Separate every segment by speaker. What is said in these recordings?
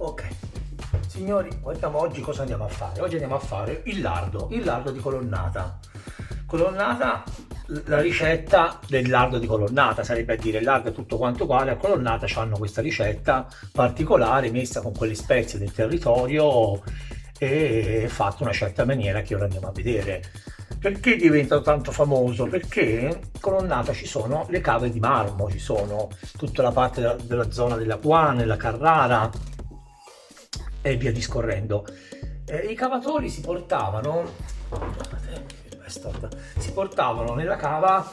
Speaker 1: Ok, signori, guardiamo oggi cosa andiamo a fare. Oggi andiamo a fare il lardo di colonnata. Colonnata, la ricetta del lardo di colonnata, sarebbe a dire il lardo è tutto quanto uguale, a colonnata hanno questa ricetta particolare messa con quelle spezie del territorio e fatta in una certa maniera che ora andiamo a vedere. Perché diventa tanto famoso? Perché Colonnata ci sono le cave di marmo, ci sono tutta la parte della zona della Puana, della Carrara e via discorrendo. I cavatori si portavano nella cava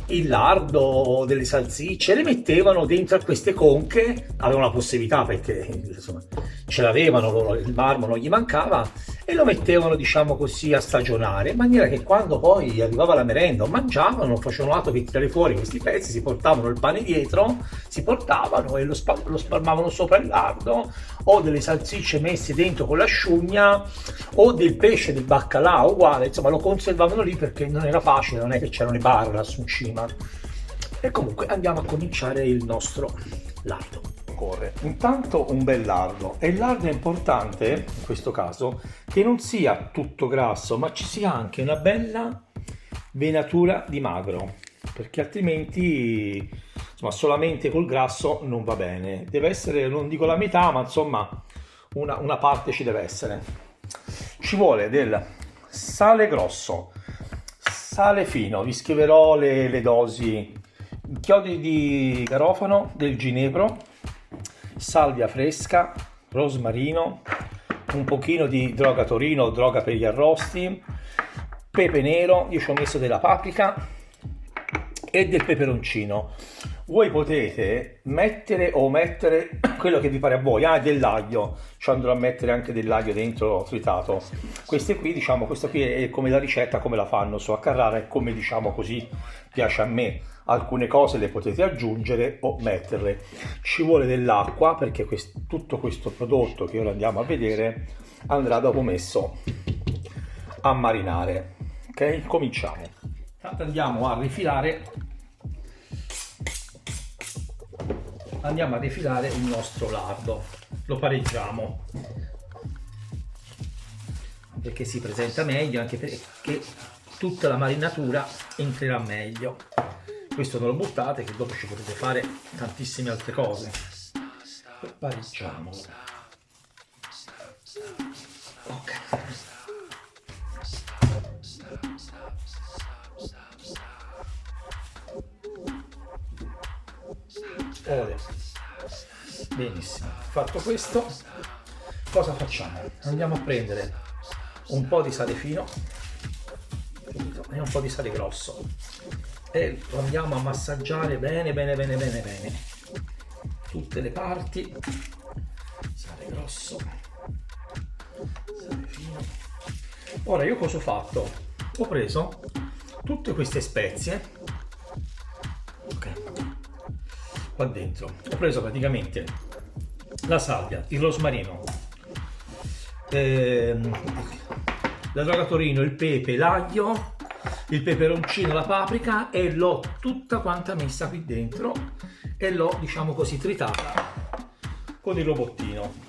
Speaker 1: il lardo, delle salsicce, le mettevano dentro a queste conche, avevano la possibilità perché insomma ce l'avevano loro, il marmo non gli mancava, e lo mettevano, diciamo così, a stagionare, in maniera che quando poi arrivava la merenda o mangiavano, facevano l'atto che tirare fuori questi pezzi, si portavano il pane dietro, si portavano e lo spalmavano sopra il lardo, o delle salsicce messe dentro con l'asciugna, o del pesce, del baccalà, uguale, insomma lo conservavano lì perché non era facile, non è che c'erano i bar lassù in cima. E comunque andiamo a cominciare il nostro lardo. Intanto un bel lardo, e il lardo è importante in questo caso che non sia tutto grasso, ma ci sia anche una bella venatura di magro, perché altrimenti insomma solamente col grasso non va bene, deve essere, non dico la metà, ma insomma una parte ci deve essere. Ci vuole del sale grosso, sale fino, vi scriverò le dosi, chiodi di garofano, del ginepro, salvia fresca, rosmarino, un pochino di droga torino, droga per gli arrosti, pepe nero, io ci ho messo della paprika e del peperoncino. Voi potete mettere o omettere quello che vi pare a voi. Dell'aglio, ci andrò a mettere anche dell'aglio dentro tritato. Questa qui è come la ricetta, come la fanno su a Carrara, e come, diciamo così, piace a me. Alcune cose le potete aggiungere o metterle. Ci vuole dell'acqua perché tutto questo prodotto che ora andiamo a vedere andrà dopo messo a marinare. Ok, cominciamo. Intanto andiamo a rifilare il nostro lardo, lo pareggiamo perché si presenta meglio, anche perché tutta la marinatura entrerà meglio. Questo non lo buttate, che dopo ci potete fare tantissime altre cose. E pareggiamo. Ok. Benissimo, fatto questo, cosa facciamo? Andiamo a prendere un po' di sale fino e un po' di sale grosso e lo andiamo a massaggiare bene tutte le parti. Sale grosso, sale fino. Ora io cosa ho fatto? Ho preso tutte queste spezie, qua dentro ho preso praticamente la salvia, il rosmarino, la droga torino, il pepe, l'aglio, il peperoncino, la paprika, e l'ho tutta quanta messa qui dentro e l'ho, diciamo così, tritata con il robottino.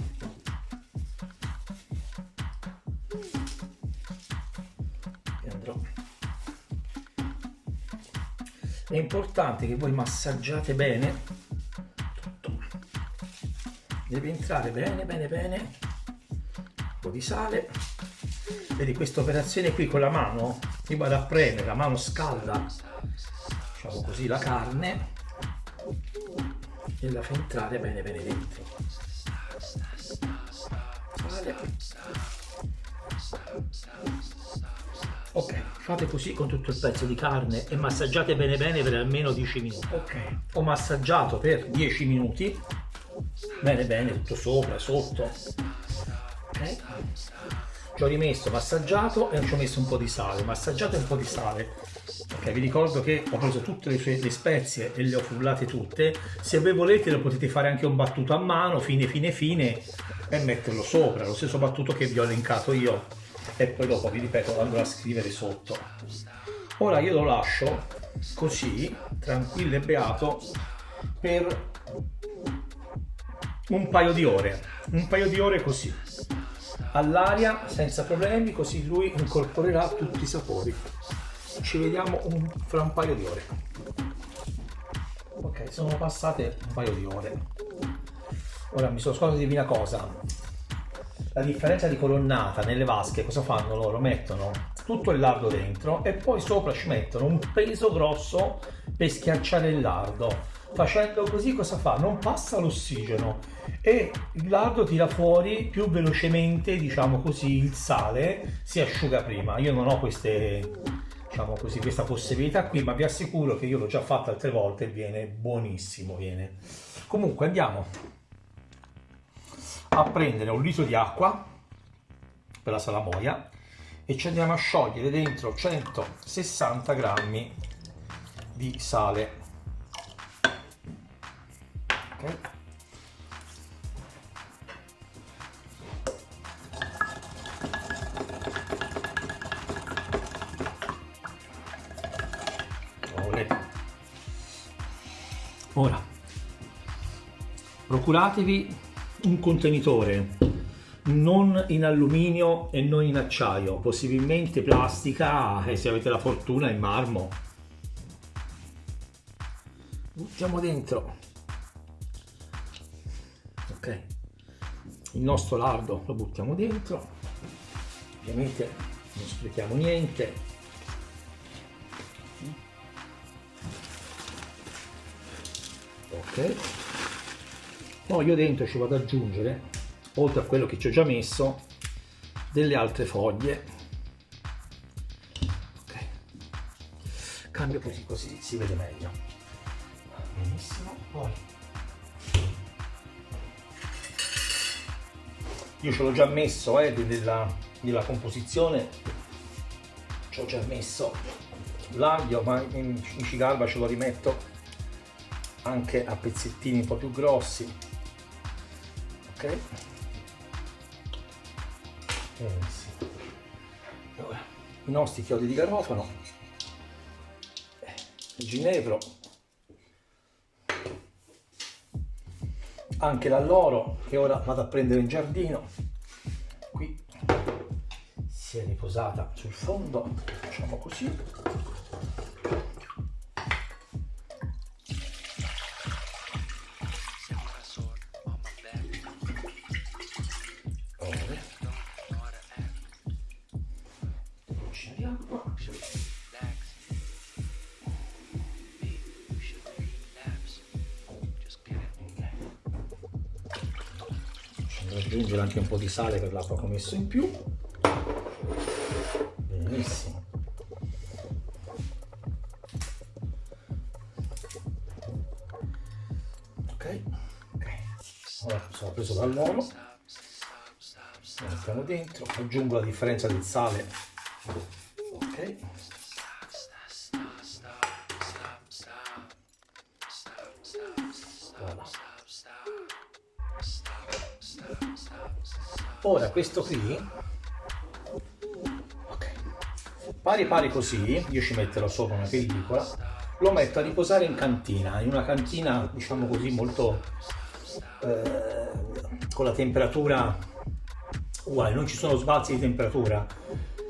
Speaker 1: È importante che voi massaggiate bene tutto, deve entrare bene, un po' di sale. Vedi, questa operazione qui con la mano, io vado a premere, la mano scalda, diciamo così, la carne e la fa entrare bene dentro. Sale. Ok, fate così con tutto il pezzo di carne e massaggiate bene per almeno 10 minuti. Ok, ho massaggiato per 10 minuti, bene, tutto sopra, sotto. Ok, ci ho rimesso massaggiato e ci ho messo un po' di sale, massaggiato e un po' di sale. Ok, vi ricordo che ho preso tutte le spezie e le ho frullate tutte. Se voi volete lo potete fare anche un battuto a mano, fine, e metterlo sopra, lo stesso battuto che vi ho elencato io. E poi dopo vi ripeto, andrò a scrivere sotto. Ora io lo lascio così, tranquillo e beato, per un paio di ore. un paio di ore così, all'aria, senza problemi, così lui incorporerà tutti i sapori. Ci vediamo fra un paio di ore. Ok, sono passate un paio di ore. Ora mi sono scordato di dire una cosa. La differenza di colonnata nelle vasche, cosa fanno loro? Mettono tutto il lardo dentro e poi sopra ci mettono un peso grosso per schiacciare il lardo. Facendo così cosa fa? Non passa l'ossigeno e il lardo tira fuori più velocemente, diciamo così, il sale si asciuga prima. Io non ho queste, diciamo così, questa possibilità qui, ma vi assicuro che io l'ho già fatta altre volte e viene buonissimo, viene. Comunque andiamo a prendere un litro di acqua per la salamoia e ci andiamo a sciogliere dentro 160 grammi di sale. Okay. Ora procuratevi un contenitore non in alluminio e non in acciaio, possibilmente plastica e se avete la fortuna in marmo. Buttiamo dentro, ok, il nostro lardo, lo buttiamo dentro, ovviamente non sprechiamo niente. Ok, poi io dentro ci vado ad aggiungere, oltre a quello che ci ho già messo, delle altre foglie. Ok, cambio così si vede meglio. Benissimo. Poi io ce l'ho già messo nella composizione, ci ho già messo l'aglio, ma in cigarba ce lo rimetto anche a pezzettini un po' più grossi. Ok, benissimo. Ora i nostri chiodi di garofano, il ginepro, anche l'alloro che ora vado a prendere in giardino. Qui si è riposata sul fondo, facciamo così. Aggiungere anche un po' di sale per l'acqua che ho messo in più. Benissimo. Ok, ora sono preso dall'oro, lo mettiamo dentro, aggiungo la differenza del sale. Ok, ora questo qui, ok, pari così, io ci metterò sopra una pellicola, lo metto a riposare in cantina, in una cantina diciamo così molto con la temperatura uguale, non ci sono sbalzi di temperatura.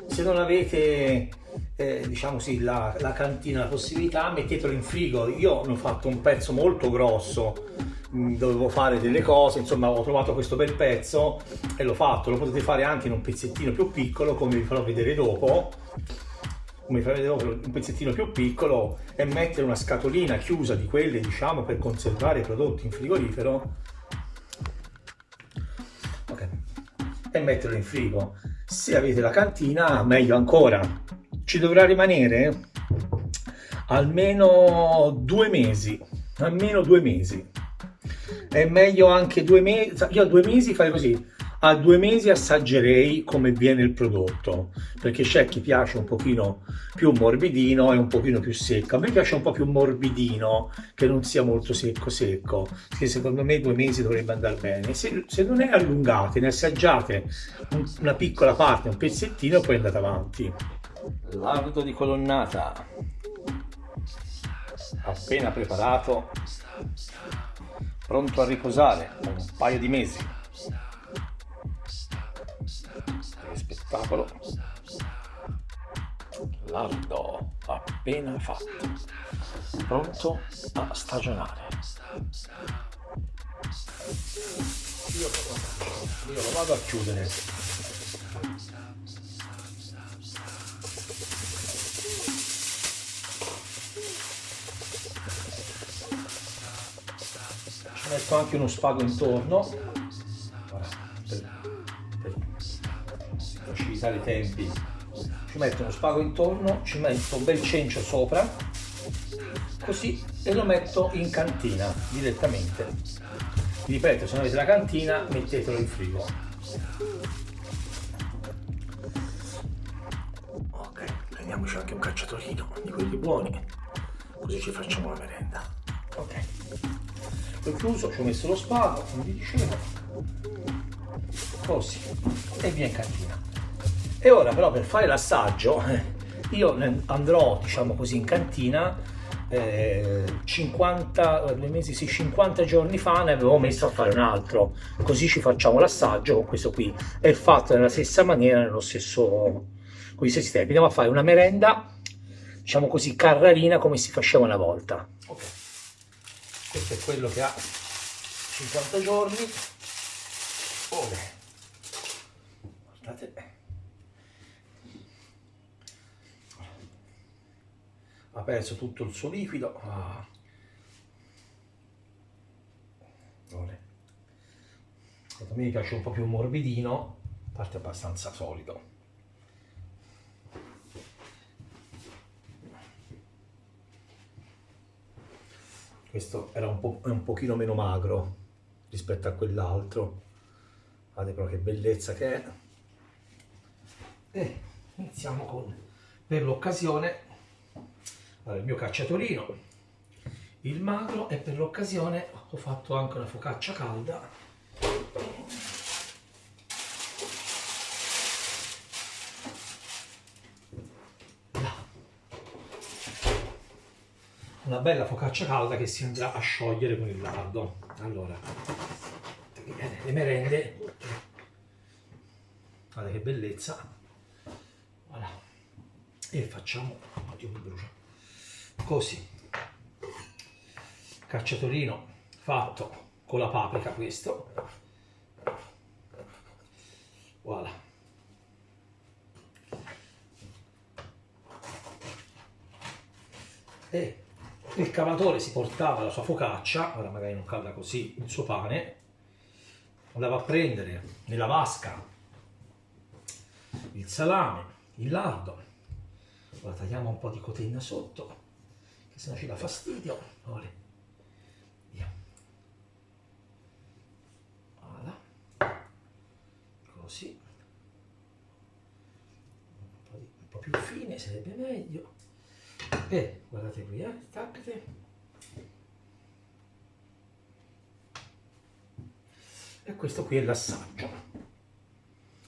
Speaker 1: Se non avete diciamo sì, la cantina, la possibilità, mettetelo in frigo. Io ne ho fatto un pezzo molto grosso, dovevo fare delle cose, insomma ho trovato questo bel pezzo e l'ho fatto. Lo potete fare anche in un pezzettino più piccolo, come vi farò vedere dopo, un pezzettino più piccolo, e mettere una scatolina chiusa di quelle, diciamo, per conservare i prodotti in frigorifero, ok, e metterlo in frigo. Se avete la cantina, meglio ancora. Ci dovrà rimanere almeno 2 mesi, almeno 2 mesi. È meglio anche 2 mesi. Io a 2 mesi farei così, a 2 mesi assaggerei come viene il prodotto, perché c'è chi piace un pochino più morbidino e un pochino più secco. A me piace un po' più morbidino, che non sia molto secco, che secondo me 2 mesi dovrebbe andare bene. Se non è, allungate, ne assaggiate una piccola parte, un pezzettino, e poi andate avanti. Lardo di colonnata appena preparato, pronto a riposare un paio di mesi. spettacolo. Lardo appena fatto, pronto a stagionare. Io lo vado a chiudere. Ci metto anche uno spago intorno per facilitare i tempi. Ci metto uno spago intorno, ci metto un bel cencio sopra, così, e lo metto in cantina direttamente. Vi ripeto, se non avete la cantina mettetelo in frigo. Ok, prendiamoci anche un cacciatorino di quelli buoni, così ci facciamo la merenda. Ok, l'ho chiuso, ci ho messo lo spago, come vi dicevo, così, e via in cantina. E ora però per fare l'assaggio io andrò, diciamo così, in cantina 50 giorni fa ne avevo messo a fare un altro, così ci facciamo l'assaggio con questo qui, è fatto nella stessa maniera, con gli stessi tempi. Andiamo a fare una merenda, diciamo così, carrarina, come si faceva una volta. Ok, questo è quello che ha 50 giorni. Guardate, ha perso tutto il suo liquido. A me mi piace un po' più morbidino, parte abbastanza solido. Questo era un pochino meno magro rispetto a quell'altro. Guardate però che bellezza che è. E iniziamo con, per l'occasione, il mio cacciatorino, il magro, e per l'occasione ho fatto anche una focaccia calda. Una bella focaccia calda che si andrà a sciogliere con il lardo. Allora, le merende, guardate che bellezza. Voilà. E facciamo, oddio mi brucia, così, cacciatorino fatto con la paprika, questo, voilà, e il cavatore si portava la sua focaccia, ora magari non calda così, il suo pane, andava a prendere nella vasca il salame, il lardo. Ora tagliamo un po' di cotenna sotto, che sennò ci dà fastidio. Via. Voilà. Così. Un po' più fine sarebbe meglio. E guardate qui, staccate. E questo qui è l'assaggio.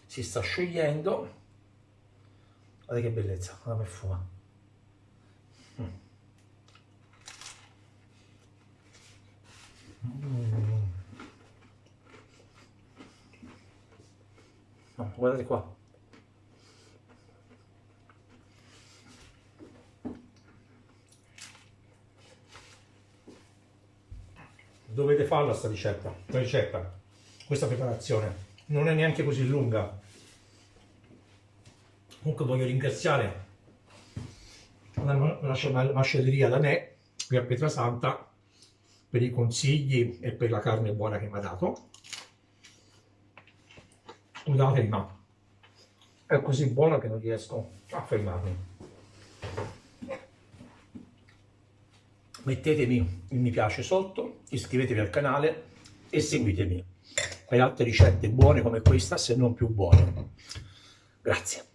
Speaker 1: Si sta sciogliendo. Guardate che bellezza, guarda come fuma. Guardate qua. Dovete farla sta ricetta, questa preparazione. Non è neanche così lunga. Comunque voglio ringraziare la macelleria da me qui a Pietrasanta per i consigli e per la carne buona che mi ha dato. Scusate, ma è così buona che non riesco a fermarmi. Mettetemi il mi piace sotto, iscrivetevi al canale e seguitemi per altre ricette buone come questa, se non più buone. Grazie.